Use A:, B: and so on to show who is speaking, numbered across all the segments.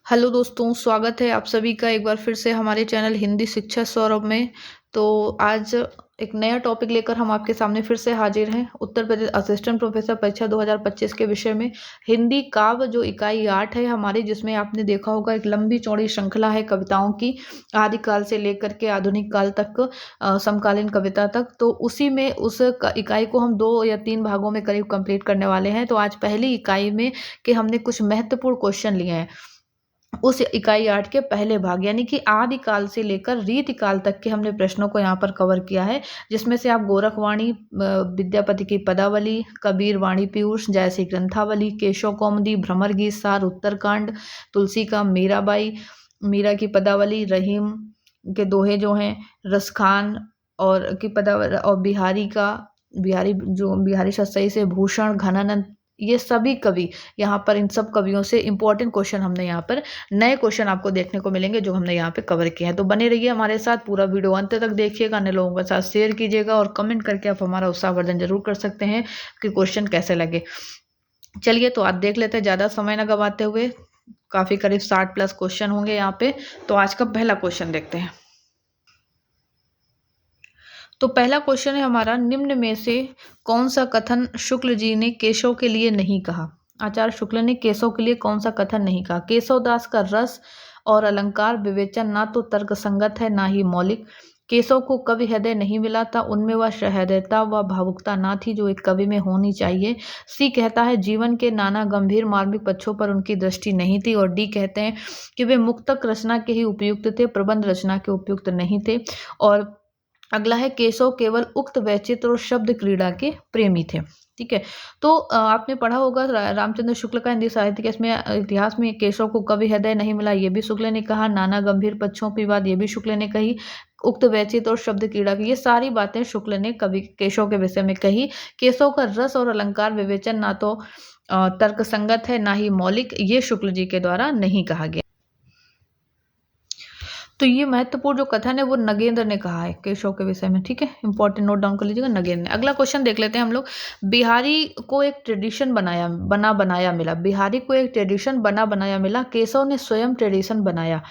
A: Hello दोस्तों, स्वागत है आप सभी का एक बार फिर से हमारे चैनल हिंदी शिक्षा सौरभ में। तो आज एक नया टॉपिक लेकर हम आपके सामने फिर से हाजिर हैं। उत्तर प्रदेश असिस्टेंट प्रोफेसर परीक्षा 2025 के विषय में हिंदी काव्य जो इकाई 8 है हमारी, जिसमें आपने देखा होगा एक लंबी चौड़ी श्रृंखला है कविताओं की, आदिकाल से लेकर के आधुनिक काल तक, समकालीन कविता तक। तो उसी में उस इकाई को हम 2 या 3 भागों में करीब कंप्लीट करने वाले हैं। तो आज पहली इकाई में कि हमने कुछ महत्वपूर्ण क्वेश्चन लिए हैं उस इकाई 8 के पहले भाग, यानी कि आदिकाल से लेकर रीतिकाल तक के हमने प्रश्नों को यहाँ पर कवर किया है, जिसमें से आप गोरखवाणी, विद्यापति की पदावली, कबीर वाणी पीयूष, जयसी ग्रंथावली, केशव कौमुदी, भ्रमर गीत सार, उत्तरकांड, तुलसी का मीराबाई, मीरा की पदावली, रहीम के दोहे जो हैं, रसखान और की पदावली, और बिहारी शस्त्री से भूषण, घनानंद, ये सभी कवि यहाँ पर, इन सब कवियों से इंपॉर्टेंट क्वेश्चन हमने यहाँ पर, नए क्वेश्चन आपको देखने को मिलेंगे जो हमने यहाँ पे कवर किए हैं। तो बने रहिए हमारे साथ, पूरा वीडियो अंत तक देखिएगा, अन्य लोगों के साथ शेयर कीजिएगा और कमेंट करके आप हमारा उत्साहवर्धन जरूर कर सकते हैं कि क्वेश्चन कैसे लगे। चलिए तो आज देख लेते हैं, ज़्यादा समय न गवाते हुए। काफ़ी करीब 60 प्लस क्वेश्चन होंगे यहाँ पे। तो आज का पहला क्वेश्चन देखते हैं। तो पहला क्वेश्चन है हमारा, निम्न में से कौन सा कथन शुक्ल जी ने केशव के लिए नहीं कहा? आचार्य शुक्ल ने केशव के लिए कौन सा कथन नहीं कहा? केशवदास का रस और अलंकार विवेचन ना तो तर्क संगत है ना ही मौलिक। केशव को कवि हृदय नहीं मिला था, उनमें वह सहृदयता व भावुकता ना थी जो एक कवि में होनी चाहिए। सी कहता है जीवन के नाना गंभीर मार्मिक पक्षों पर उनकी दृष्टि नहीं थी। और डी कहते हैं कि वे मुक्तक रचना के ही उपयुक्त थे, प्रबंध रचना के उपयुक्त नहीं थे। और अगला है, केशव केवल उक्त वैचित्र और शब्द क्रीड़ा के प्रेमी थे। ठीक है। तो आपने पढ़ा होगा रामचंद्र शुक्ल का हिंदी साहित्य के इसमें इतिहास में, केशव को कवि हृदय नहीं मिला, ये भी शुक्ल ने कहा। नाना गंभीर पक्षों की बात ये भी शुक्ल ने कही। उक्त वैचित्र और शब्द क्रीड़ा की, ये सारी बातें शुक्ल ने कवि केशव के विषय में कही। केशव का रस और अलंकार विवेचन ना तो तर्क संगत है ना ही मौलिक, ये शुक्ल जी के द्वारा नहीं कहा गया। तो ये महत्वपूर्ण जो कथन है वो नगेंद्र ने कहा है केशव के विषय में। ठीक है, इंपॉर्टेंट नोट डाउन कर लीजिएगा, नगेंद्र ने। अगला क्वेश्चन देख लेते हैं हम लोग। बिहारी को एक ट्रेडिशन बनाया मिला। बिहारी को एक ट्रेडिशन बनाया मिला, केशव ने स्वयं ट्रेडिशन बनाया।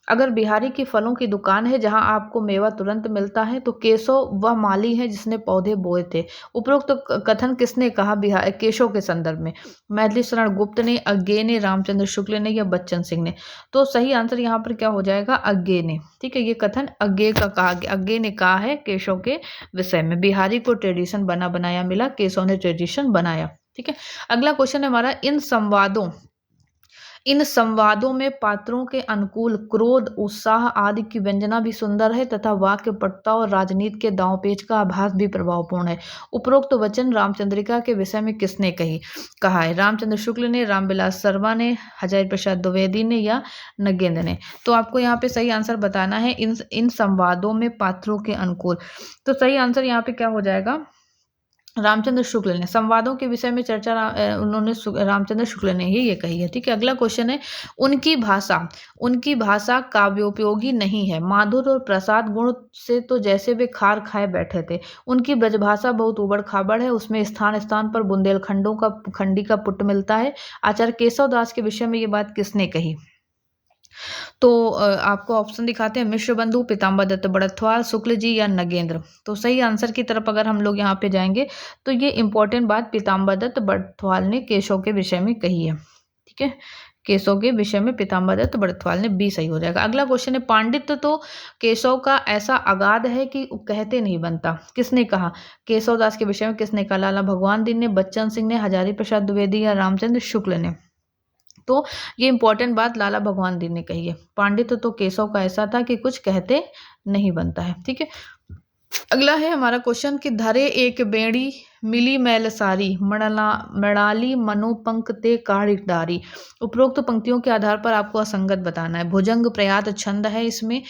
A: अगर बिहारी की फलों की दुकान है जहां आपको मेवा तुरंत मिलता है, तो केशव वह माली है जिसने पौधे बोए थे। उपरोक्त कथन किसने कहा केशव के संदर्भ में? मैथिली शरण गुप्त ने, अज्ञे ने, रामचंद्र शुक्ल ने या बच्चन सिंह ने? तो सही आंसर यहाँ पर क्या हो जाएगा? अज्ञे ने। ठीक है, ये कथन अज्ञे का कहा गया, अज्ञे ने कहा है केशव के विषय में। बिहारी को ट्रेडिशन बनाया मिला, केशव ने ट्रेडिशन बनाया। ठीक है। अगला क्वेश्चन है हमारा, इन संवादों में पात्रों के अनुकूल क्रोध, उत्साह आदि की व्यंजना भी सुंदर है तथा वाक्य पटुता और राजनीति के दांव पेच का आभास भी प्रभावपूर्ण है। उपरोक्त वचन रामचंद्रिका के विषय में किसने कहा है? रामचंद्र शुक्ल ने, रामविलास शर्मा ने, हजारी प्रसाद द्विवेदी ने या नगेंद्र ने? तो आपको यहाँ पे सही आंसर बताना है, इन संवादों में पात्रों के अनुकूल। तो सही आंसर यहाँ पे क्या हो जाएगा? रामचंद्र शुक्ल ने। संवादों के विषय में चर्चा रामचंद्र शुक्ल ने ही ये कही है। ठीक है। अगला क्वेश्चन है, उनकी भाषा काव्योपयोगी नहीं है। माधुर और प्रसाद गुण से तो जैसे वे खार खाए बैठे थे। उनकी ब्रजभाषा बहुत उबड़ खाबड़ है, उसमें स्थान स्थान पर खंडी का पुट मिलता है। आचार्य केशव दास के विषय में ये बात किसने कही? तो आपको ऑप्शन दिखाते हैं, मिश्र बंधु, पीताम्बर दत्त बड़थवाल, शुक्ल जी या नगेंद्र। तो सही आंसर की तरफ अगर हम लोग यहाँ पे जाएंगे तो ये इंपॉर्टेंट बात पीताम्बर दत्त बड़थवाल ने केशव के विषय में कही है। ठीक है, केशव के विषय में पीताम्बर दत्त बड़थवाल ने, बी सही हो जाएगा। अगला क्वेश्चन है, पांडित्य तो केशव का ऐसा अगाध है कि कहते नहीं बनता। किसने कहा? केशव दास के विषय में किसने कहा? लाला भगवान दीन ने, बच्चन सिंह ने, हजारी प्रसाद द्विवेदी या रामचंद्र शुक्ल ने? तो ये इंपॉर्टेंट बात लाला भगवान दीन ने कही है। पांडित्य तो केशव का ऐसा था कि कुछ कहते नहीं बनता है। ठीक है। अगला है हमारा क्वेश्चन कि धरे एक बेड़ी मिली मैल सारी, मृणाली मनोपंक ते काढ़ डारी। उपरोक्त पंक्तियों के आधार पर आपको असंगत बताना है। भुजंग प्रयात छंद है, इसमें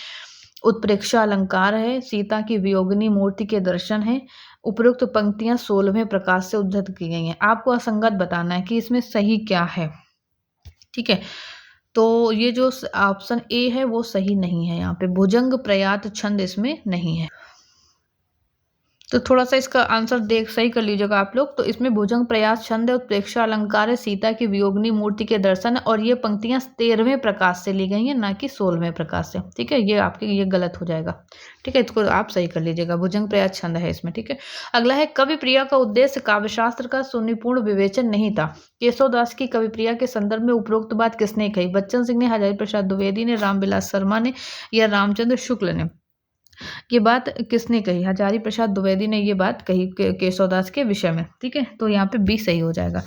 A: उत्प्रेक्षा अलंकार है, सीता की वियोगिनी मूर्ति के दर्शन है। उपरोक्त पंक्तियां 16वें प्रकाश से उद्धृत की गई हैं। आपको असंगत बताना है कि इसमें सही क्या है। ठीक है। तो ये जो ऑप्शन ए है वो सही नहीं है, यहाँ पे भुजंग प्रयात छंद इसमें नहीं है। तो थोड़ा सा इसका आंसर देख सही कर लीजिएगा आप लोग। तो इसमें भुजंग प्रयास छंद है, उत्प्रेक्षा अलंकार है, सीता की वियोगिनी मूर्ति के दर्शन है, और ये पंक्तियां 13वें प्रकाश से ली गई हैं, ना कि 16वें प्रकाश से। ठीक है, ये आपके ये गलत हो जाएगा। ठीक है, इसको आप सही कर लीजिएगा, भुजंग प्रयास छंद है इसमें। ठीक है, अगला है कवि प्रिया का उद्देश्य काव्यशास्त्र का सुनिपुण विवेचन नहीं था। केशवदास की कवि प्रिया के संदर्भ में उपरोक्त बात किसने कही? बच्चन सिंह ने, हजारी प्रसाद द्विवेदी ने, रामविलास शर्मा ने, या रामचंद्र शुक्ल ने? ये बात किसने कही? हजारी प्रसाद द्विवेदी ने ये बात कही केशवदास के विषय में। ठीक है, तो यहाँ पे बी सही हो जाएगा।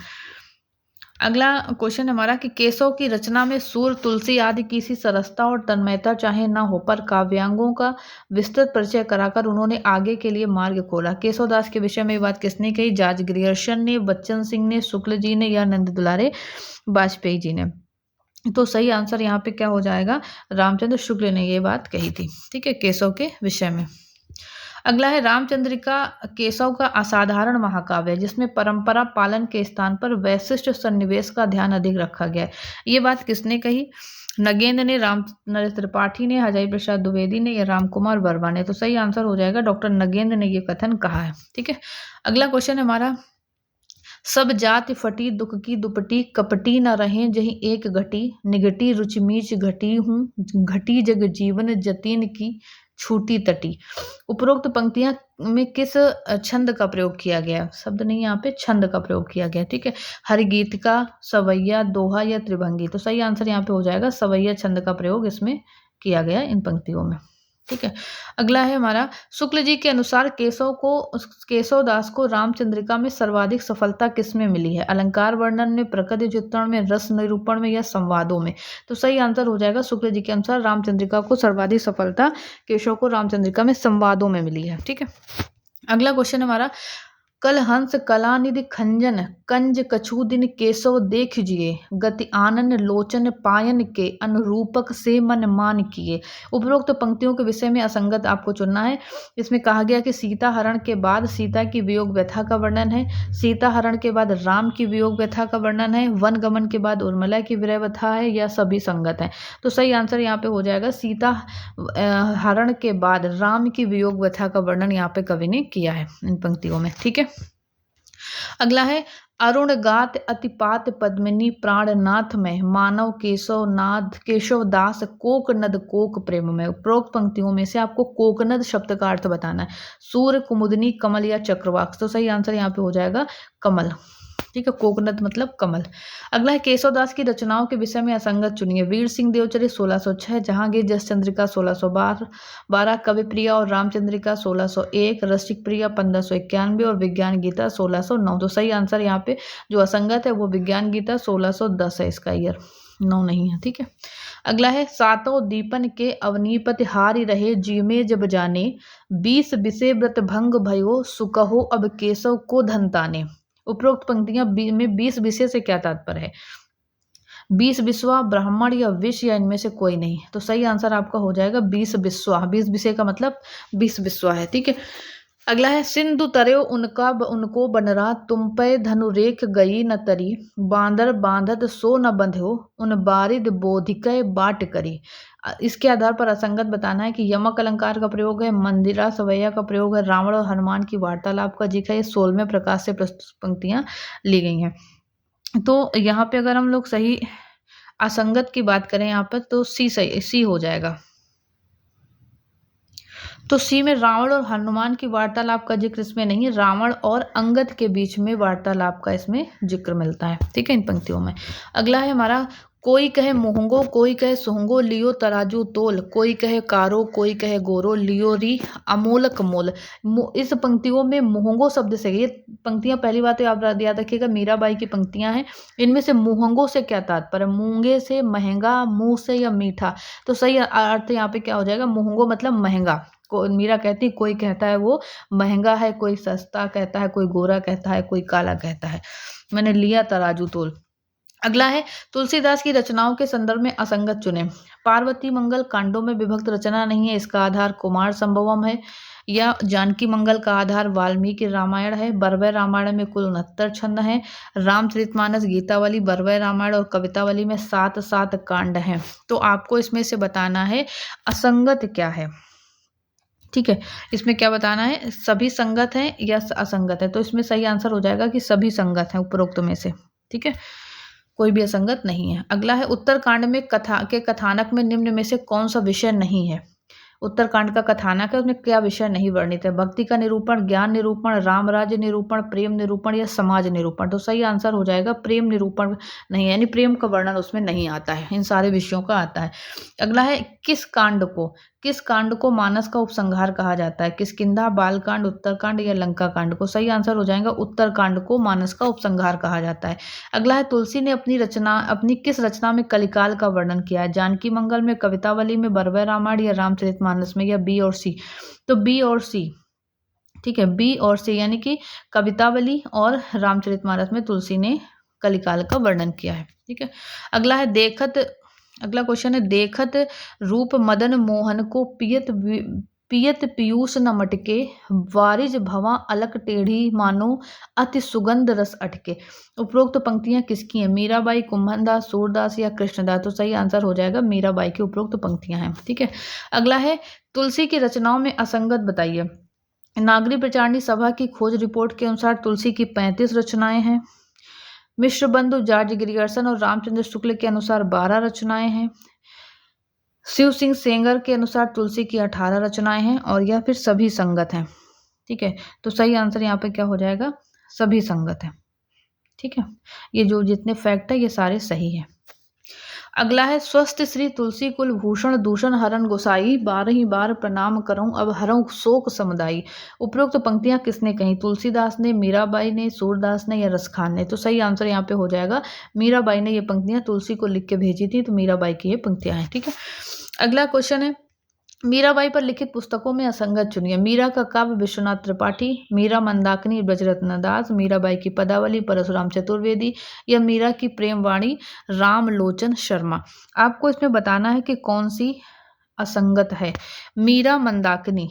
A: अगला क्वेश्चन हमारा कि केशव की रचना में सूर, तुलसी आदि किसी सरसता और तन्मयता चाहे ना हो, पर काव्यांगों का विस्तृत परिचय कराकर उन्होंने आगे के लिए मार्ग खोला। केशवदास के विषय में ये बात किसने कही? जॉर्ज ग्रियर्सन ने, बच्चन सिंह ने, शुक्ल जी ने, या नंद दुलारे वाजपेयी जी ने? तो सही आंसर यहाँ पे क्या हो जाएगा? रामचंद्र शुक्ल ने ये बात कही थी। ठीक है, केशव के विषय में। अगला है रामचंद्रिका केशव का असाधारण महाकाव्य है, जिसमें परंपरा पालन के स्थान पर वैशिष्ट सन्निवेश का ध्यान अधिक रखा गया है। ये बात किसने कही? नगेंद्र ने, राम नरेश त्रिपाठी ने, हजारी प्रसाद द्विवेदी ने, या राम कुमार वर्मा ने? तो सही आंसर हो जाएगा डॉक्टर नगेंद्र ने ये कथन कहा है। ठीक है, अगला क्वेश्चन है हमारा, सब जाति फटी दुख की दुपटी, कपटी न रहें जहीं एक घटी, निगटी रुचि मीच घटी हूँ, घटी जग जीवन जतीन की छूटी तटी। उपरोक्त पंक्तियां में किस छंद का प्रयोग किया गया? शब्द नहीं, यहाँ पे छंद का प्रयोग किया गया। ठीक है, हरिगीत का, सवैया, दोहा, या त्रिभंगी? तो सही आंसर यहाँ पे हो जाएगा सवैया छंद का प्रयोग इसमें किया गया इन पंक्तियों में। ठीक है, अगला है हमारा, शुक्ल जी के अनुसार केशवदास को रामचंद्रिका में सर्वाधिक सफलता किसमें मिली है? अलंकार वर्णन में, प्रकृति चित्रण में, रस निरूपण में, या संवादों में? तो सही आंसर हो जाएगा शुक्ल जी के अनुसार रामचंद्रिका को सर्वाधिक सफलता केशव को रामचंद्रिका में संवादों में मिली है। ठीक है, अगला क्वेश्चन हमारा, कल हंस कलानिधि खंजन कंज कछु दिन केशव देख जिए, गति आनन लोचन पायन के अनुरूपक से मन मान किए। उपरोक्त पंक्तियों के विषय में असंगत आपको चुनना है। इसमें कहा गया कि सीता हरण के बाद सीता की वियोग व्यथा का वर्णन है, सीता हरण के बाद राम की वियोग व्यथा का वर्णन है, वन गमन के बाद उर्मिला की विरह व्यथा है, या सभी संगत है? तो सही आंसर यहाँ पे हो जाएगा सीता हरण के बाद राम की वियोग व्यथा का वर्णन यहाँ पे कवि ने किया है इन पंक्तियों में। ठीक है, अगला है, अरुण गात अतिपात पद्मिनी प्राणनाथ में, मानव केशवदास कोक नद कोक प्रेम में। उपरोक्त पंक्तियों में से आपको कोकनद शब्द का अर्थ बताना है। सूर्य, कुमुदनी, कमल, या चक्रवाक? तो सही आंसर यहाँ पे हो जाएगा कमल। ठीक है, कोकनद मतलब कमल। अगला है, केशवदास की रचनाओं के विषय में असंगत चुनिए। वीर सिंह देवचरित 1606, जहांगीर जस चंद्रिका 1612, कवि प्रिया और रामचंद्रिका 1601, रसिक प्रिया 1591, और विज्ञान गीता 1609। तो सही आंसर यहाँ पे जो असंगत है वो विज्ञान गीता 1610 है, इसका ईयर 9 नहीं है। ठीक है, अगला है, सातों दीपन के अवनीपति हारि रहे जीमे जब जाने, 20 विषय व्रत भंग भयो सुकहो अब केशव को धनताने। उपरोक्त पंक्तियां में 20 विषय से क्या तात्पर्य है? 20 विश्वा, ब्राह्मण, या विष, या इनमें से कोई नहीं? तो सही आंसर आपका हो जाएगा 20 विश्वा। 20 विषय का मतलब 20 विश्वा है। ठीक है, अगला है, सिंधु तरयो उनको बनरा, तुम पे धनुरेख गई न तरी, बांदर बांधत सो न बंध्यो, उन बारिद बोधिकै बाट करी। इसके आधार पर असंगत बताना है कि यमक अलंकार का प्रयोग है, मंदिरा सवैया का प्रयोग है, रावण और हनुमान की वार्तालाप का जिक्र है, 16वें प्रकाश से प्रस्तुत पंक्तियां ली गई हैं। तो यहाँ पे अगर हम लोग सही असंगत की बात करें यहाँ पर, तो सी हो जाएगा। तो सी में रावण और हनुमान की वार्तालाप का जिक्र इसमें नहीं, रावण और अंगद के बीच में वार्तालाप का इसमें जिक्र मिलता है। ठीक है, इन पंक्तियों में। अगला है हमारा, कोई कहे मोहंगो कोई कहे सोहंगो, लियो तराजू तोल, कोई कहे कारो कोई कहे गोरो, लियो री अमोलक मोल। इस पंक्तियों में मोहंगो शब्द से, ये पंक्तियां पहली बात तो आप याद रखिएगा मीराबाई की पंक्तियां हैं। इनमें से मोहंगो से क्या तात्पर्य? मूंगे से, महंगा, मुंह से, या मीठा? तो सही अर्थ यहाँ पे क्या हो जाएगा? मोहंगो मतलब महंगा। मीरा कहती कोई कहता है वो महंगा है, कोई सस्ता कहता है, कोई गोरा कहता है, कोई काला कहता है। मैंने लिया तराजू तोल। अगला है, तुलसीदास की रचनाओं के संदर्भ में असंगत चुने। पार्वती मंगल कांडों में विभक्त रचना नहीं है, इसका आधार कुमार संभवम है, या जानकी मंगल का आधार वाल्मीकि रामायण है। बरवै रामायण में कुल 69 छंद हैं। रामचरितमानस, गीतावली, बरवै रामायण और कवितावली में 7 कांड हैं। तो आपको इसमें से बताना है असंगत क्या है। ठीक है, इसमें क्या बताना है, सभी संगत हैं या असंगत है, तो इसमें सही आंसर हो जाएगा कि सभी संगत हैं उपरोक्त में से। ठीक है, कोई भी असंगत नहीं है। अगला है उत्तरकांड में कथानक में निम्न में से कौन सा विषय नहीं है। उत्तरकांड का कथानक है, उसमें क्या विषय नहीं वर्णित है। भक्ति का निरूपण, ज्ञान निरूपण, राम राज्य निरूपण, प्रेम निरूपण या समाज निरूपण। तो सही आंसर हो जाएगा प्रेम निरूपण नहीं है, यानी प्रेम का वर्णन उसमें नहीं आता है, इन सारे विषयों का आता है। अगला है किस कांड को मानस का उपसंहार कहा जाता है। किष्किंधा, बालकांड, उत्तरकांड या लंका कांड को। सही आंसर हो जाएगा उत्तरकांड को मानस का उपसंहार कहा जाता है। अगला है तुलसी ने अपनी किस रचना में कलिकाल का वर्णन किया है। जानकी मंगल में, कवितावली में, बरवै रामायण या रामचरितमानस में, या बी और सी। तो बी और सी, ठीक है, बी और सी, यानी कि कवितावली और रामचरितमानस में तुलसी ने कलिकाल का वर्णन किया है। ठीक है, अगला क्वेश्चन है, देखत रूप मदन मोहन को पियत पीयूष न मटके, वारिज भवां अलक टेढ़ी मानो अति सुगंध रस अटके। उपरोक्त पंक्तियां किसकी हैं। मीराबाई, कुंभनदास, सूरदास या कृष्णदास। तो सही आंसर हो जाएगा मीराबाई की उपरोक्त पंक्तियां हैं। ठीक है, अगला है तुलसी की रचनाओं में असंगत बताइए। नागरी प्रचारणी सभा की खोज रिपोर्ट के अनुसार तुलसी की 35 रचनाएं हैं। मिश्र बंधु, जॉर्ज ग्रियर्सन और रामचंद्र शुक्ल के अनुसार 12 रचनाएं हैं। शिव सिंह सेंगर के अनुसार तुलसी की 18 रचनाएं हैं, और यह फिर सभी संगत हैं। ठीक है, तो सही आंसर यहाँ पे क्या हो जाएगा, सभी संगत है। ठीक है, ये जो जितने फैक्ट है ये सारे सही है। अगला है, स्वस्थ श्री तुलसी कुल भूषण दूषण हरण गोसाई, 12 बार प्रणाम करऊं अब हरऊं शोक समुदायी। उपरोक्त पंक्तियां किसने कही। तुलसीदास ने, मीराबाई ने, सूरदास ने या रसखान ने। तो सही आंसर यहाँ पे हो जाएगा मीराबाई ने ये पंक्तियां तुलसी को लिख के भेजी थी, तो मीराबाई की ये पंक्तियां हैं। ठीक है, अगला क्वेश्चन है, मीराबाई पर लिखित पुस्तकों में असंगत चुनिए। मीरा का काव्य विश्वनाथ त्रिपाठी, मीरा मंदाकिनी ब्रजरत्न दास, मीराबाई की पदावली परशुराम चतुर्वेदी, या मीरा की प्रेमवाणी रामलोचन शर्मा। आपको इसमें बताना है कि कौन सी असंगत है। मीरा मंदाकिनी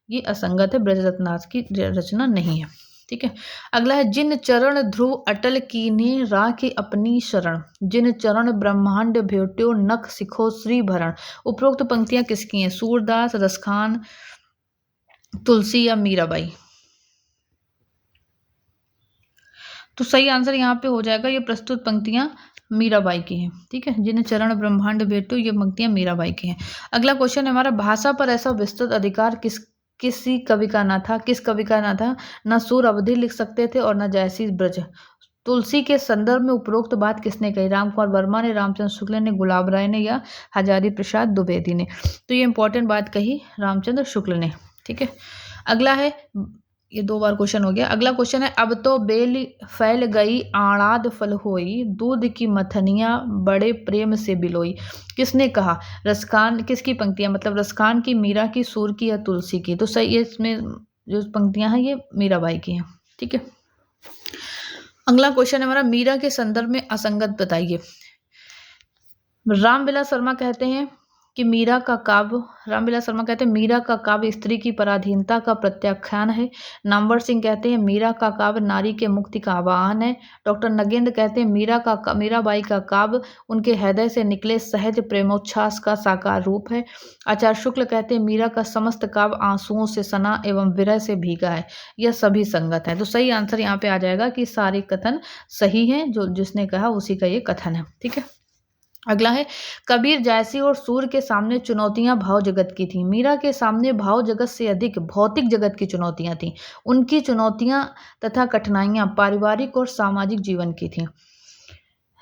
A: ये असंगत है, ब्रजरत्न दास की रचना नहीं है। ठीक है, अगला है, जिन चरण ध्रुव अटल कीन्हे राखे अपनी शरण, जिन चरण ब्रह्मांड भेट्यो नख सिखो श्री भरण। उपरोक्त पंक्तियां किसकी हैं। सूरदास, रसखान, तुलसी या मीराबाई। तो सही आंसर यहाँ पे हो जाएगा, ये प्रस्तुत पंक्तियां मीराबाई की हैं। ठीक है, जिन चरण ब्रह्मांड भेट्यो, ये पंक्तियां मीराबाई की हैं। अगला क्वेश्चन है हमारा, भाषा पर ऐसा विस्तृत अधिकार किसी कवि का ना था। किस कवि का ना था। न सूर अवधि लिख सकते थे और न जयसी ब्रज। तुलसी के संदर्भ में उपरोक्त बात किसने कही। राम कुमार वर्मा ने, रामचंद्र शुक्ल ने, गुलाब राय ने या हजारी प्रसाद द्विवेदी ने। तो ये इंपॉर्टेंट बात कही रामचंद्र शुक्ल ने। ठीक है, अगला है, ये 2 बार क्वेश्चन हो गया। अगला क्वेश्चन है, अब तो बेल फैल गई आड़ाद फल होई, दूध की मथनिया बड़े प्रेम से बिलोई। किसने कहा। रसखान। किसकी पंक्तियां, मतलब रसखान की, मीरा की, सूर की या तुलसी की। तो सही है, इसमें जो पंक्तियां हैं ये मीराबाई की हैं। ठीक है, अगला क्वेश्चन है हमारा, मीरा के संदर्भ में असंगत बताइए। रामविलास शर्मा कहते हैं मीरा का काव्य स्त्री की पराधीनता का प्रत्याख्यान है। नामवर सिंह कहते हैं मीरा का काव्य नारी के मुक्ति का आह्वान है। डॉक्टर नगेंद्र कहते हैं मीराबाई का काव्य उनके हृदय से निकले सहज प्रेमोच्छ्वास का साकार रूप है। आचार्य शुक्ल कहते हैं मीरा का समस्त काव्य आंसुओं से सना एवं विरह से भीगा है। यह सभी संगत है। तो सही आंसर यहाँ पे आ जाएगा कि सारे कथन सही हैं, जो जिसने कहा उसी का ये कथन है। ठीक है, अगला है, कबीर जैसी और सूर के सामने चुनौतियां भाव जगत की थी। मीरा के सामने भाव जगत से अधिक भौतिक जगत की चुनौतियां थीं। उनकी चुनौतियां तथा कठिनाइयां पारिवारिक और सामाजिक जीवन की थीं।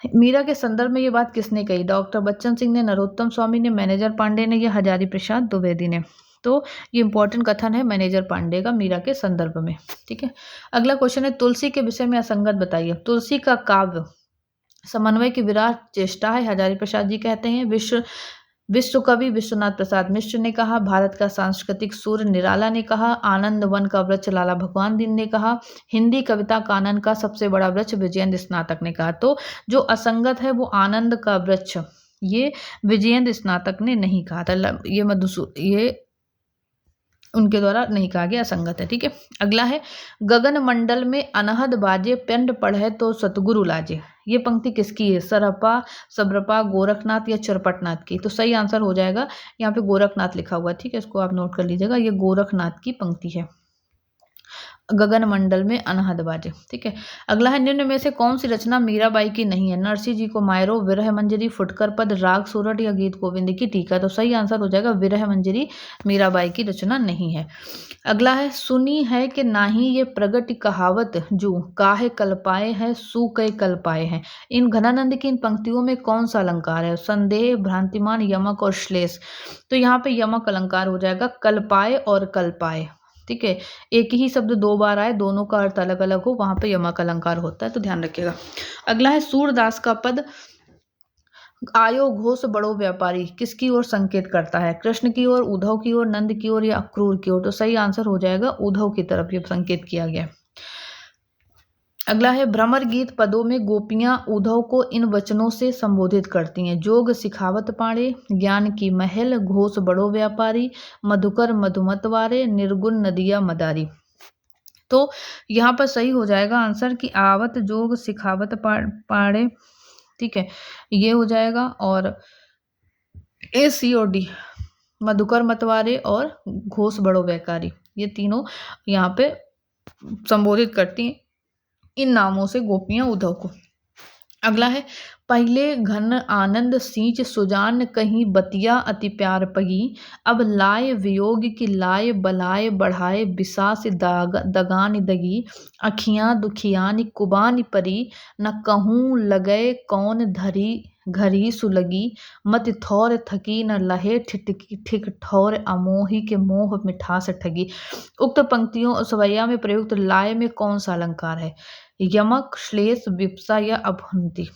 A: मीरा के संदर्भ में ये बात किसने कही। डॉक्टर बच्चन सिंह ने, नरोत्तम स्वामी ने, मैनेजर पांडे ने या हजारी प्रसाद द्विवेदी ने। तो ये इंपॉर्टेंट कथन है मैनेजर पांडे का मीरा के संदर्भ में। ठीक है, अगला क्वेश्चन है, तुलसी के विषय में असंगत बताइए। तुलसी का काव्य समन्वय की विराट चेष्टा है, हजारी प्रसाद जी कहते हैं। विश्व कवि विश्वनाथ प्रसाद मिश्र ने कहा। भारत का सांस्कृतिक सूर्य निराला ने कहा। आनंद वन का वृक्ष लाला भगवान दीन ने कहा। हिंदी कविता कानन का सबसे बड़ा वृक्ष विजयेंद्र स्नातक ने कहा। तो जो असंगत है वो आनंद का वृक्ष, ये विजयेंद्र स्नातक ने नहीं कहा था। ये उनके द्वारा नहीं कहा गया, असंगत है। ठीक है, अगला है गगन मंडल में अनहद बाजे पिंड पढ़े तो सतगुरु लाजे। ये पंक्ति किसकी है? सरपा, सबरपा, गोरखनाथ या चरपटनाथ की? तो सही आंसर हो जाएगा यहाँ पे गोरखनाथ लिखा हुआ है। ठीक है, इसको आप नोट कर लीजिएगा, ये गोरखनाथ की पंक्ति है, गगन मंडल में अनहद बाजे। ठीक है, अगला है निम्न में से कौन सी रचना मीराबाई की नहीं है? नरसिंह जी को मायरो, विरह मंजरी, फुटकर पद, राग सूरठ या गीत गोविंद की टीका? तो सही आंसर हो जाएगा विरह मंजरी मीराबाई की रचना नहीं है। अगला है सुनी है कि नाही ये प्रगट कहावत जू काहे कल्पाए है सू कई कल्पाए हैं। इन घनानंद की इन पंक्तियों में कौन सा अलंकार है? संदेह, भ्रांतिमान, यमक और श्लेष? तो यहाँ पे यमक अलंकार हो जाएगा, कल्पाए और कल्पाए। ठीक है, एक ही शब्द दो बार आए, दोनों का अर्थ अलग अलग हो, वहां पे यमक अलंकार होता है, तो ध्यान रखिएगा। अगला है सूरदास का पद आयो घोष बड़ो व्यापारी किसकी ओर संकेत करता है? कृष्ण की ओर, उद्धव की ओर, नंद की ओर या अक्रूर की ओर? तो सही आंसर हो जाएगा उद्धव की तरफ ये संकेत किया गया। अगला है भ्रमर गीत पदों में गोपियां उद्धव को इन वचनों से संबोधित करती हैं। जोग सिखावत पाड़े, ज्ञान की महल, घोष बड़ो व्यापारी, मधुकर मधुमतवारे, निर्गुण नदिया मदारी? तो यहाँ पर सही हो जाएगा आंसर कि आवत जोग सिखावत पाड़े। ठीक है, ये हो जाएगा, और ए सी और डी मधुकर मतवारे और घोष बड़ो व्यापारी, ये तीनों यहाँ पे संबोधित करती हैं इन नामों से गोपियां उद्धव को। अगला है पहले घन आनंद सींच सुजान कहीं बतिया अति प्यार पगी, अब लाए वियोग की लाए बलाए बढ़ाए बिसास दगान दगी, अखियां दुखियानी कुबानी परी, न कहूँ लगे कौन धरी घरी सुलगी, मत थौर थकी न लहे ठिठकी ठिक ठौर अमोही के मोह मिठास ठगी। उक्त पंक्तियों सवैया में प्रयुक्त लाए में कौन सा अलंकार है? यमक, श्लेष, विप्सा या अभंति?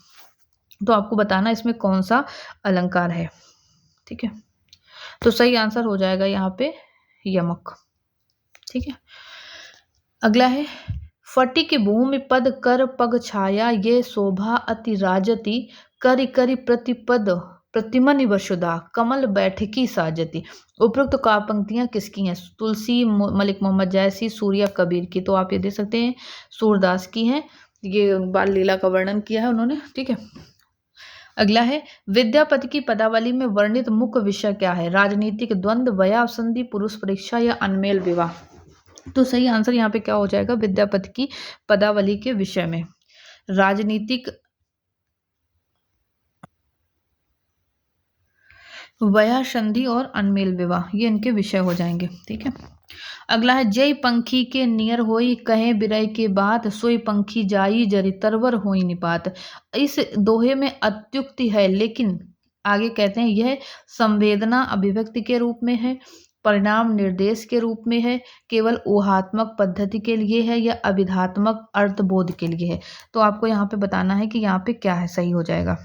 A: तो आपको बताना इसमें कौन सा अलंकार है। ठीक है, तो सही आंसर हो जाएगा यहाँ पे यमक। ठीक है, अगला है फटिक भूमि पद कर पग छाया, ये शोभा अति राजती, करि करि प्रतिपद प्रतिमनि वसुधा, कमल बैठकी साजती। उपरोक्त का पंक्तियां किसकी हैं? तुलसी, मलिक मोहम्मद जैसी, सूर्या कबीर की? तो आप ये देख सकते हैं सूरदास की हैं, ये बाल लीला का वर्णन किया है उन्होंने। ठीक है, अगला है विद्यापति की पदावली में वर्णित मुख्य विषय क्या है? राजनीतिक द्वंद्व, वया संधि, पुरुष परीक्षा या अनमेल विवाह? तो सही आंसर यहाँ पे क्या हो जाएगा? विद्यापति की पदावली के विषय में राजनीतिक, वया संधि और अनमेल विवाह, ये इनके विषय हो जाएंगे। ठीक है, अगला है जय पंखी के नियर होई कहे बिरय के बात, सोई पंखी जाई जरी तरवर होई निपात। इस दोहे में अत्युक्ति है, लेकिन आगे कहते हैं यह संवेदना अभिव्यक्ति के रूप में है, परिणाम निर्देश के रूप में है, केवल ऊहात्मक पद्धति के लिए है या अभिधात्मक अर्थबोध के लिए है? तो आपको यहाँ पे बताना है कि यहाँ पे क्या है, सही हो जाएगा।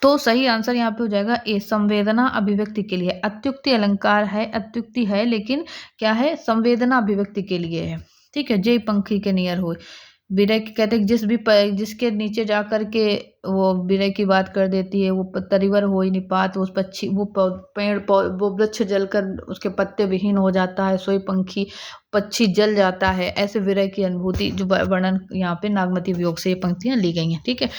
A: तो सही आंसर यहाँ पे हो जाएगा ए, संवेदना अभिव्यक्ति के लिए। अत्युक्ति अलंकार है, अत्युक्ति है, लेकिन क्या है? संवेदना अभिव्यक्ति के लिए है। ठीक है, जय पंखी के नियर हो, विरय कहते हैं जिसके नीचे जा कर के वो विरय की बात कर देती है, वो तरिवर हो ही निपात, उस पक्षी वो पेड़ वो वृक्ष जलकर उसके पत्ते विहीन हो जाता है, सोई पंखी पक्षी जल जाता है, ऐसे विरय की अनुभूति जो वर्णन यहाँ पे नागमती वियोग से ये पंक्तियां ली गई हैं। ठीक है,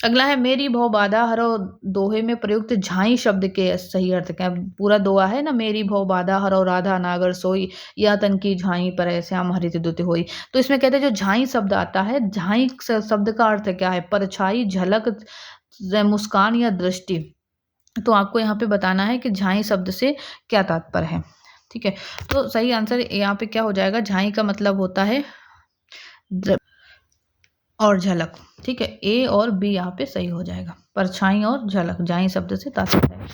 A: अगला है मेरी भव बाधा हरो दोहे में प्रयुक्त झाई शब्द के सही अर्थ क्या? पूरा दोहा है ना, मेरी भव बाधा हरो राधा नागर सोई, या तन की झाई पर श्याम हरित दुत होई। तो इसमें कहते हैं जो झाई शब्द आता है, झाई शब्द का अर्थ क्या है? परछाई, झलक, मुस्कान या दृष्टि? तो आपको यहाँ पे बताना है कि झाई शब्द से क्या तात्पर्य है। ठीक है, तो सही आंसर यहाँ पे क्या हो जाएगा? झाई का मतलब होता है और झलक। ठीक है, ए और बी यहाँ पे सही हो जाएगा, परछाई और झलक, झाई शब्द से तात्पर्य है।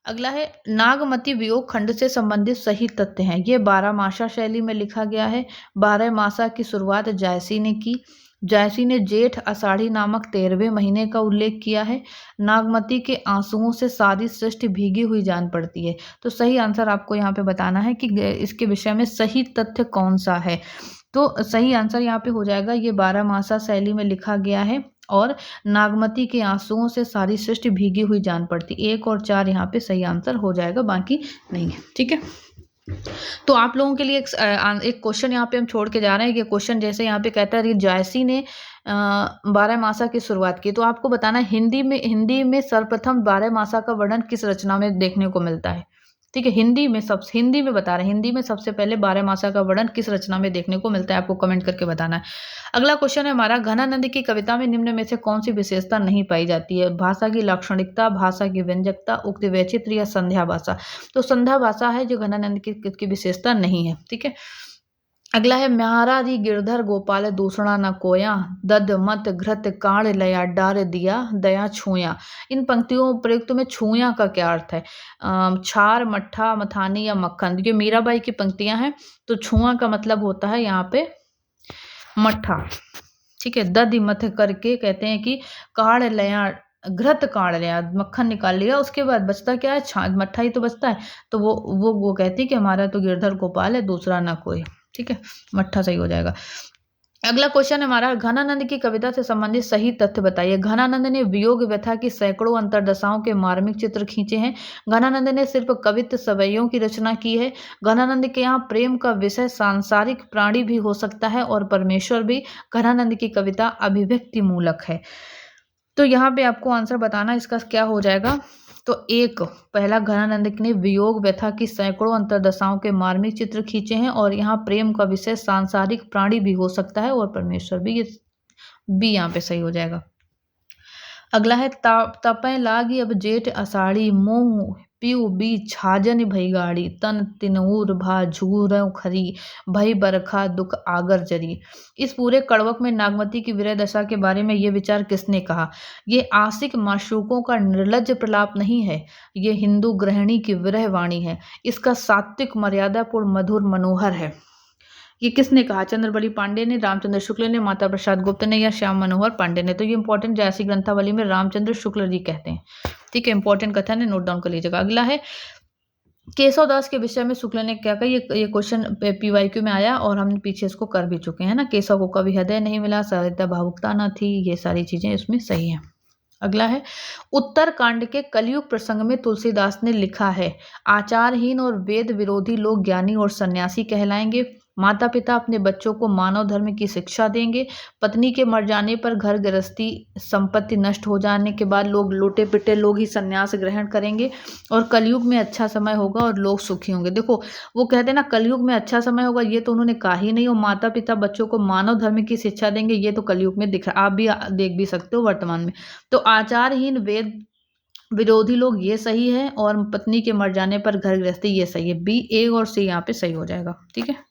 A: अगला है नागमती वियोग खंड से संबंधित सही तथ्य हैं। ये 12 मासा शैली में लिखा गया है। 12 मासा की शुरुआत जायसी ने की। जायसी ने जेठ आषाढ़ी नामक 13वें महीने का उल्लेख किया है। नागमती के आंसुओं से सारी सृष्टि भीगी हुई जान पड़ती है। तो सही आंसर आपको यहाँ पे बताना है कि इसके विषय में सही तथ्य कौन सा है। तो सही आंसर यहाँ पे हो जाएगा, ये 12 मासा शैली में लिखा गया है और नागमती के आंसुओं से सारी सृष्टि भीगी हुई जान पड़ती। 1 और 4 यहाँ पे सही आंसर हो जाएगा, बाकी नहीं है। ठीक है, तो आप लोगों के लिए एक क्वेश्चन यहाँ पे हम छोड़ के जा रहे हैं कि क्वेश्चन जैसे यहाँ पे कहता है जायसी ने 12 मासा की शुरुआत की, तो आपको बताना है हिंदी में सर्वप्रथम 12 मासा का वर्णन किस रचना में देखने को मिलता है। ठीक है, हिंदी में बता रहे हैं, हिंदी में सबसे पहले 12 मासा का वर्णन किस रचना में देखने को मिलता है, आपको कमेंट करके बताना है। अगला क्वेश्चन है हमारा, घनानंद की कविता में निम्न में से कौन सी विशेषता नहीं पाई जाती है? भाषा की लाक्षणिकता, भाषा की व्यंजकता, उक्ति वैचित्र्य या संध्या भाषा। तो संध्या भाषा है जो घनानंद की विशेषता नहीं है। ठीक है, अगला है, म्यारा री गिरधर गोपाल दूसरा न कोया, दद मत घृत काण लया डार दिया दया छूया। इन पंक्तियों प्रयुक्त में छूया का क्या अर्थ है? छार, मट्ठा, मथानी या मक्खन। ये मीराबाई की पंक्तियां हैं, तो छुआ का मतलब होता है यहाँ पे मट्ठा। ठीक है, दधि मथ करके कहते हैं कि काढ़ लया, घृत काढ़ लिया, मक्खन निकाल लिया, उसके बाद बचता क्या है? मट्ठा ही तो बचता है। तो वो कहती है कि हमारा तो गिरधर गोपाल है, दूसरा ना कोई। ठीक है, मट्ठा सही हो जाएगा। अगला क्वेश्चन हमारा, घनानंद की कविता से संबंधित सही तथ्य बताइए। घनानंद ने वियोग व्यथा की सैकड़ों अंतरदशाओं के मार्मिक चित्र खींचे हैं। घनानंद ने सिर्फ कवित्व सवैयों की रचना की है। घनानंद के यहाँ प्रेम का विषय सांसारिक प्राणी भी हो सकता है और परमेश्वर भी। घनानंद की कविता अभिव्यक्ति मूलक है। तो यहाँ पे आपको आंसर बताना इसका क्या हो जाएगा। तो एक पहला, घनानंद ने वियोग व्यथा की सैकड़ों अंतरदशाओं के मार्मिक चित्र खींचे हैं और यहाँ प्रेम का विषय सांसारिक प्राणी भी हो सकता है और परमेश्वर भी। ये बी यहाँ पे सही हो जाएगा। अगला है, तपै लागी अब जेठ अषाढ़ी, मोह पीऊ बी छाजन भई गाड़ी, तन तिनऊर भा झूर खरी, भई बरखा दुख आगर जरी। इस पूरे कड़वक में नागमती की विरह दशा के बारे में ये विचार किसने कहा? ये आशिक माशूकों का निर्लज्ज प्रलाप नहीं है, ये हिंदू गृहिणी की विरह वाणी है। इसका सात्विक मर्यादापूर्ण मधुर मनोहर है। ये किसने कहा? चंद्रबली पांडे ने, रामचंद्र शुक्ल ने, माता प्रसाद गुप्त ने या श्याम मनोहर पांडे ने। तो ये इंपॉर्टेंट जायसी ग्रंथावली में रामचंद्र शुक्ल जी कहते हैं। ठीक है, इंपॉर्टेंट कथन है, नोट डाउन कर लीजिएगा। अगला है, केशव दास के विषय में शुक्ल ने क्या कहा? ये क्वेश्चन पीवाईक्यू में आया और हम पीछे इसको कर भी चुके हैं ना। केशव को कभी हृदय नहीं मिला, सहृदय भावुकता न थी, ये सारी चीजें इसमें सही है। अगला है, उत्तर कांड के कलयुग प्रसंग में तुलसीदास ने लिखा है, आचारहीन और वेद विरोधी लोग ज्ञानी और सन्यासी कहलाएंगे। माता पिता अपने बच्चों को मानव धर्म की शिक्षा देंगे। पत्नी के मर जाने पर घर गृहस्थी संपत्ति नष्ट हो जाने के बाद लोग लोटे पिटे लोग ही सन्यास ग्रहण करेंगे और कलयुग में अच्छा समय होगा और लोग सुखी होंगे। देखो, वो कहते हैं ना कलयुग में अच्छा समय होगा, ये तो उन्होंने कहा ही नहीं। और माता पिता बच्चों को मानव धर्म की शिक्षा देंगे, ये तो कलयुग में दिख रहा, आप भी देख भी सकते हो वर्तमान में। तो आचारहीन वेद विरोधी लोग ये सही है और पत्नी के मर जाने पर घर गृहस्थी ये सही है। बी, ए और सी यहाँ पे सही हो जाएगा। ठीक है,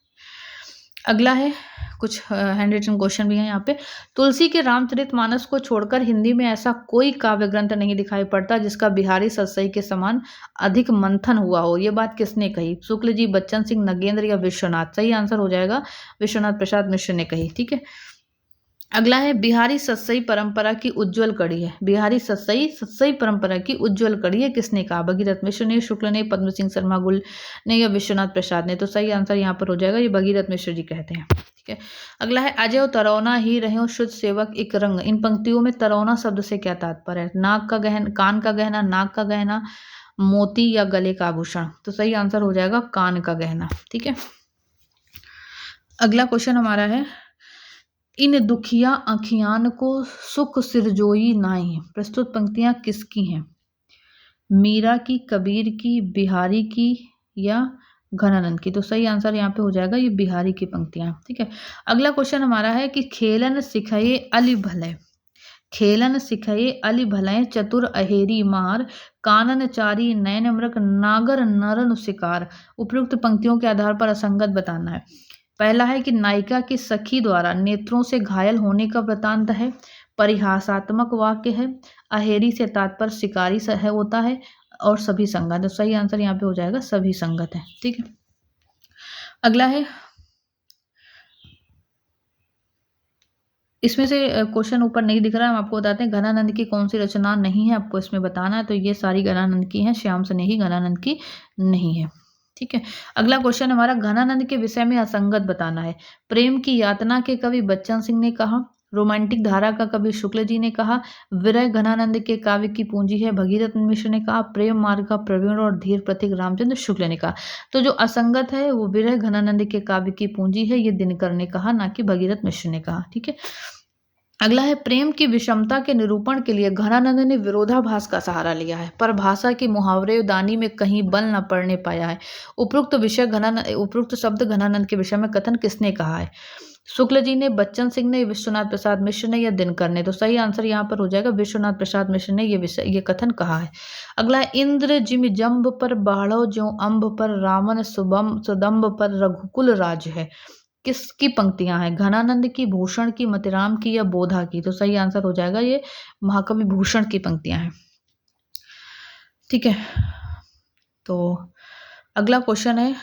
A: अगला है, कुछ हैंड रिटन क्वेश्चन भी है यहाँ पे। तुलसी के रामचरितमानस को छोड़कर हिंदी में ऐसा कोई काव्य ग्रंथ नहीं दिखाई पड़ता जिसका बिहारी सतसई के समान अधिक मंथन हुआ हो। ये बात किसने कही? शुक्ल जी, बच्चन सिंह, नगेंद्र या विश्वनाथ? सही आंसर हो जाएगा विश्वनाथ प्रसाद मिश्र ने कही। ठीक है, अगला है, बिहारी सतसई परंपरा की उज्जवल कड़ी है। बिहारी सतसई परंपरा की उज्जवल कड़ी है, किसने कहा? भगीरथ मिश्र ने, शुक्ल ने, पद्म सिंह शर्मा गुल ने या विश्वनाथ प्रसाद ने? तो सही आंसर यहाँ पर हो जाएगा, ये भगीरथ मिश्र जी कहते हैं। ठीक है, अगला है, अजय तरौना ही रहे शुद्ध सेवक एक रंग। इन पंक्तियों में तरौना शब्द से क्या तात्पर्य है? नाक का गहना, कान का गहना, नाक का गहना, मोती या गले का आभूषण? तो सही आंसर हो जाएगा कान का गहना। ठीक है, अगला क्वेश्चन हमारा है, इन दुखिया अखियान को सुख सिरजोई नाई। प्रस्तुत पंक्तियां किसकी हैं? मीरा की, कबीर की, बिहारी की या घनानंद की? तो सही आंसर यहाँ पे हो जाएगा ये बिहारी की पंक्तियां। ठीक है, अगला क्वेश्चन हमारा है कि खेलन सिखाए अली भले, खेलन सिखाए अली भले, चतुर अहेरी मार, कानन चारी नयन मृग, नागर नरन शिकार। उपयुक्त पंक्तियों के आधार पर असंगत बताना है। पहला है कि नायिका की सखी द्वारा नेत्रों से घायल होने का वृतांत है, परिहासात्मक वाक्य है, अहेरी से तात्पर्य शिकारी है होता है और सभी संगत है। सही आंसर यहाँ पे हो जाएगा सभी संगत है। ठीक है, अगला है, इसमें से क्वेश्चन ऊपर नहीं दिख रहा है, हम आपको बताते हैं घनानंद की कौन सी रचना नहीं है, आपको इसमें बताना है। तो ये सारी घनानंद की हैं, श्याम सनेही घनानंद की नहीं है। ठीक है, अगला क्वेश्चन हमारा, घनानंद के विषय में असंगत बताना है। प्रेम की यातना के कवि बच्चन सिंह ने कहा, रोमांटिक धारा का कवि शुक्ल जी ने कहा। विरह घनानंद के काव्य की पूंजी है भगीरथ मिश्र ने कहा। प्रेम मार्ग का प्रवीण और धीर प्रतीक रामचंद्र शुक्ल ने कहा। तो जो असंगत है वो विरह घनानंद के काव्य की पूंजी है, ये दिनकर ने कहा, ना कि भगीरथ मिश्र ने कहा। ठीक है। अगला है प्रेम की विषमता के निरूपण के लिए घनानंद ने विरोधाभास का सहारा लिया है, पर भाषा की मुहावरे दानी में कहीं बल न पड़ने पाया है। उपयुक्त शब्द घनानंद के विषय में कथन किसने कहा है? शुक्ल जी ने, बच्चन सिंह ने, विश्वनाथ प्रसाद मिश्र ने या दिनकर ने? तो सही आंसर यहाँ पर हो जाएगा विश्वनाथ प्रसाद मिश्र ने ये कथन कहा है। अगला है इंद्र जिमि जम्ब पर बाढ़ो ज्यों अम्ब पर रावण सुदम्ब पर रघुकुल राज है। किसकी पंक्तियां हैं? घनानंद की, भूषण की, मतिराम की या बोधा की? तो सही आंसर हो जाएगा ये महाकवि भूषण की पंक्तियां हैं। ठीक है। तो अगला क्वेश्चन है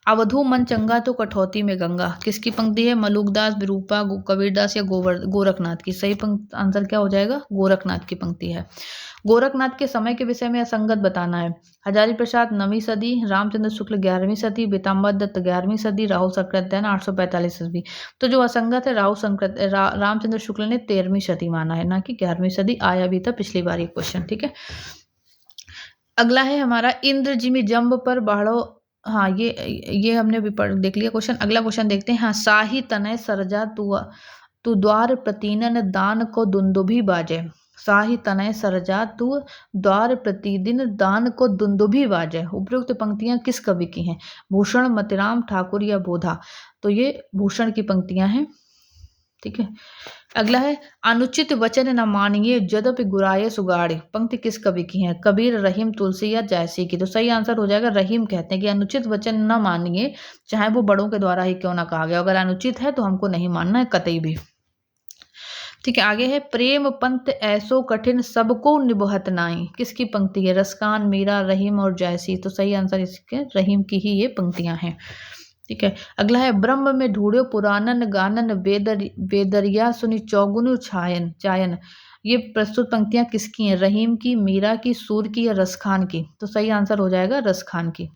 A: अवधू मन चंगा तो कठौती में गंगा, किसकी पंक्ति है? मलुकदास, विरूपा, कबीरदास या गोरखनाथ की? सही आंसर क्या हो जाएगा? गोरखनाथ की पंक्ति है। गोरखनाथ के समय के विषय में असंगत बताना है। हजारी प्रसाद 9वीं सदी, रामचंद्र शुक्ल 11वीं सदी, पीताम्बर दत्त 11वीं सदी, राहुल संकृत्यायन 845 ईस्वी। तो जो असंगत है रामचंद्र शुक्ल ने 13वीं सदी माना है, ना कि 11वीं सदी। आया भी था पिछली बार ये क्वेश्चन। ठीक है। अगला है हमारा इंद्र जिमि जम्ब पर बाढ़ो। हाँ, ये हमने भी देख लिया क्वेश्चन। अगला क्वेश्चन देखते हैं। हाँ, साही तनय सरजा तू द्वार प्रतिदिन दान को दुंदुभि बाजे। साही तनय सरजा तू द्वार प्रतिदिन दान को दुंदुभि बाजे। उपयुक्त पंक्तियां किस कवि की हैं? भूषण, मतिराम, ठाकुर या बोधा? तो ये भूषण की पंक्तियां हैं। ठीक है। अगला है अनुचित वचन न मानिए जदपि गुराए सुगाड़े। पंक्ति किस कवि की है? कबीर, रहीम, तुलसी या जयसी की? तो सही आंसर हो जाएगा रहीम कहते हैं कि अनुचित वचन न मानिए, चाहे वो बड़ों के द्वारा ही क्यों ना कहा गया। अगर अनुचित है तो हमको नहीं मानना है कतई भी। ठीक है। आगे है प्रेम पंत ऐसो कठिन सबको निबहत नाई। किसकी पंक्ति है? रसकान, मीरा, रहीम और जयसी? तो सही आंसर इसके रहीम की ही ये पंक्तियां हैं। ठीक है। अगला है ब्रह्म में ढूंढो पुराणन गानन बेदरिया सुनी चौगुन चायन। ये प्रस्तुत पंक्तियां किसकी हैं? रहीम की, मीरा की, सूर की या रसखान की? तो सही आंसर हो जाएगा रसखान की।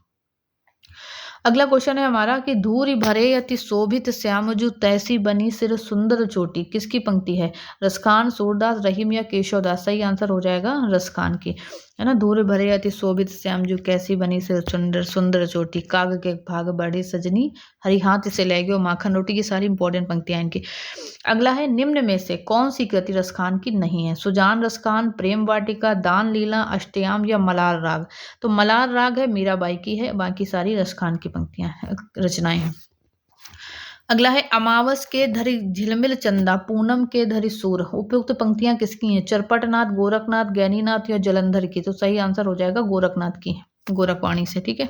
A: अगला क्वेश्चन है हमारा कि धूरी भरे अति शोभित श्यामजू तैसी बनी सिर सुंदर चोटी। किसकी पंक्ति है? रसखान, सूरदास, रहीम या केशवदास? सही आंसर हो जाएगा रसखान की, है ना। धूरी भरे अति शोभित श्यामजू कैसी बनी सिर सुंदर चोटी, काग के भाग बढ़े सजनी, हरि हाथ से ले गयो माखन रोटी। की सारी इंपॉर्टेंट पंक्तियां इनकी। अगला है निम्न में से कौन सी कृति रसखान की नहीं है? सुजान रसखान, प्रेम वाटिका, दान लीला, अष्टयाम या मलार राग? तो मलार राग है मीराबाई की है, बाकी सारी रसखान की पंक्तियां रचनाएं हैं। अगला है अमावस के धरि झिलमिल चंदा, पूनम के धरि सूर। उपयुक्त पंक्तियां किसकी हैं? चरपटनाथ, गोरखनाथ, गैनीनाथ या जलंधर की? तो सही आंसर हो जाएगा गोरखनाथ की, गोरखवाणी से। ठीक है।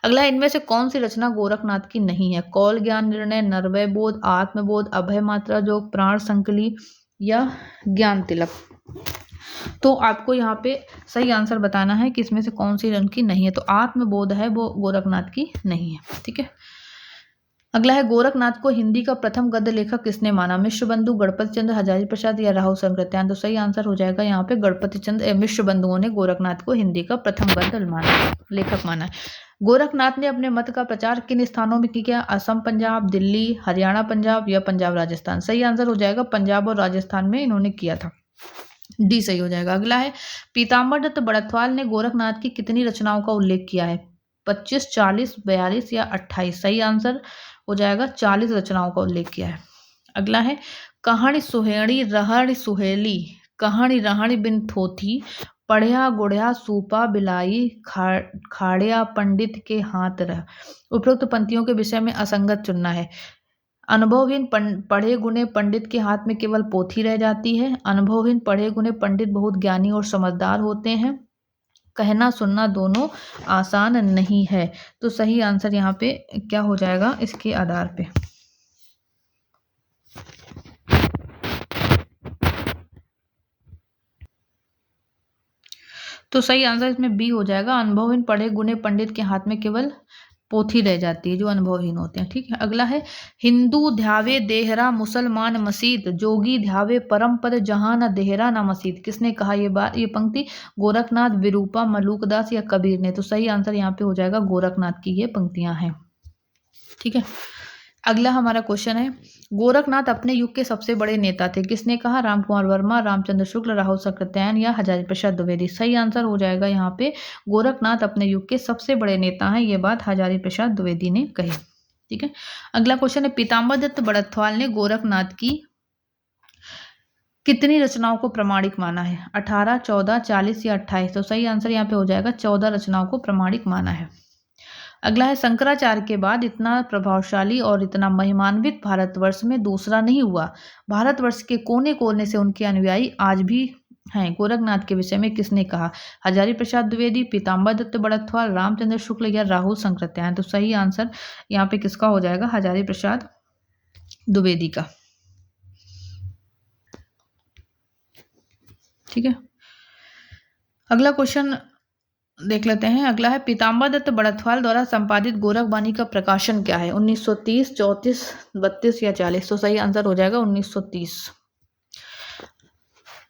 A: अगला है इनमें से कौन सी रचना गोरखनाथ की नहीं है? कौल ज्ञान निर्णय, नरवय बोध, आत्मबोध, अभय मात्रा जोग, प्राण संकली या ज्ञान तिलक? तो आपको यहाँ पे सही आंसर बताना है कि इसमें से कौन सी उनकी नहीं है। तो आत्मबोध है वो गोरखनाथ की नहीं है। ठीक है। अगला है गोरखनाथ को हिंदी का प्रथम गद्य लेखक किसने माना? मिश्र बंधु, गणपति चंद्र, हजारी प्रसाद या राहुल संकृत्यायन? तो सही आंसर हो जाएगा यहाँ पे गणपति चंद्र, मिश्र बंधुओं ने गोरखनाथ को हिंदी का प्रथम गद्य लेखक माना है। गोरखनाथ ने अपने मत का प्रचार किन स्थानों में किया? असम, पंजाब, दिल्ली, हरियाणा, पंजाब या पंजाब राजस्थान? सही आंसर हो जाएगा पंजाब और राजस्थान में इन्होंने किया था। डी सही हो जाएगा। अगला है पीताम्बर दत्त बड़थवाल ने गोरखनाथ की कितनी रचनाओं का उल्लेख किया है? 25, 40, 42 या 28? सही आंसर हो जाएगा 40 रचनाओं का उल्लेख किया है। अगला है कहानी सुहेड़ी रहड़ी सुहेली, कहानी रहणी बिन थोथी, पढ़िया गुढ़िया सूपा बिलाई, खाड़िया पंडित के हाथ रह। उपरोक्त पंक्तियों के विषय में असंगत चुनना है। अनुभवहीन पढ़े गुणे पंडित के हाथ में केवल पोथी रह जाती है। अनुभवहीन पढ़े गुणे पंडित बहुत ज्ञानी और समझदार होते हैं। कहना सुनना दोनों आसान नहीं है। तो सही आंसर यहाँ पे क्या हो जाएगा इसके आधार पे? तो सही आंसर इसमें बी हो जाएगा। अनुभवहीन पढ़े गुणे पंडित के हाथ में केवल पोथी रह जाती है, जो अनुभवहीन होते हैं। ठीक है। अगला है हिंदू ध्यावे देहरा मुसलमान मसीद, जोगी ध्यावे परम पद जहां न देहरा न मसीद। किसने कहा ये पंक्ति? गोरखनाथ, विरूपा, मलुकदास या कबीर ने? तो सही आंसर यहाँ पे हो जाएगा गोरखनाथ की ये पंक्तियां हैं। ठीक है। अगला हमारा क्वेश्चन है, गोरखनाथ अपने युग के सबसे बड़े नेता थे, किसने कहा? रामकुमार वर्मा, रामचंद्र शुक्ल, राहुल सकृत्यायन या हजारी प्रसाद द्विवेदी। सही आंसर हो जाएगा यहाँ पे गोरखनाथ अपने युग के सबसे बड़े नेता हैं, ये बात हजारी प्रसाद द्विवेदी ने कही। ठीक है। अगला क्वेश्चन है, पीताम्बर दत्त बड़थवाल ने गोरखनाथ की कितनी रचनाओं को प्रामाणिक माना है? 18, 14, 40 या 28। तो सही आंसर यहाँ पे हो जाएगा 14 रचनाओं को प्रामाणिक माना है। अगला है, शंकराचार्य के बाद इतना प्रभावशाली और इतना महिमान्वित भारतवर्ष में दूसरा नहीं हुआ। भारतवर्ष के कोने कोने से उनके अनुयायी आज भी हैं। गोरखनाथ के विषय में किसने कहा? हजारी प्रसाद द्विवेदी, पीताम्बर दत्त बड़थवाल, रामचंद्र शुक्ल या राहुल सकृत्यायन। तो सही आंसर यहाँ पे किसका हो जाएगा? हजारी प्रसाद द्विवेदी का। ठीक है। अगला क्वेश्चन देख लेते हैं। अगला है, पीताम्बर दत्त बड़थवाल द्वारा संपादित गोरखबानी का प्रकाशन क्या है? 1930, 34, 32 या 40। तो सही आंसर हो जाएगा 1930।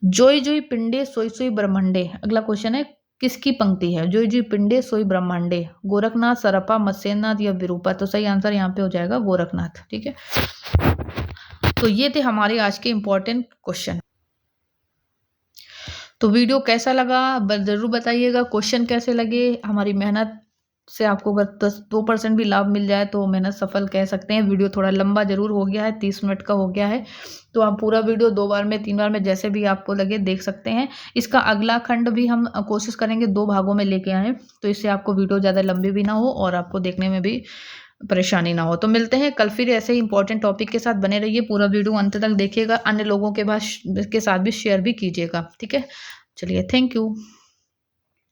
A: जोई जोई पिंडे सोई सोई ब्रह्मंडे। अगला क्वेश्चन है, किसकी पंक्ति है? जोई जोई पिंडे सोई ब्रह्मांडे, गोरखनाथ, सरपा, मत्स्यनाथ या विरूपा। तो सही आंसर यहाँ पे हो जाएगा गोरखनाथ। ठीक है। तो ये थे हमारे आज के इंपॉर्टेंट क्वेश्चन। तो वीडियो कैसा लगा ज़रूर बताइएगा, क्वेश्चन कैसे लगे। हमारी मेहनत से आपको अगर 2% भी लाभ मिल जाए तो मेहनत सफल कह सकते हैं। वीडियो थोड़ा लंबा जरूर हो गया है, 30 मिनट का हो गया है, तो आप पूरा वीडियो 2 बार में 3 बार में जैसे भी आपको लगे देख सकते हैं। इसका अगला खंड भी हम कोशिश करेंगे 2 भागों में लेके आएँ, तो इससे आपको वीडियो ज़्यादा लंबी भी ना हो और आपको देखने में भी परेशानी ना हो। तो मिलते हैं कल फिर ऐसे ही इंपॉर्टेंट टॉपिक के साथ। बने रहिए, पूरा वीडियो अंत तक देखिएगा, अन्य लोगों के साथ भी शेयर भी कीजिएगा। ठीक है, चलिए, थैंक यू।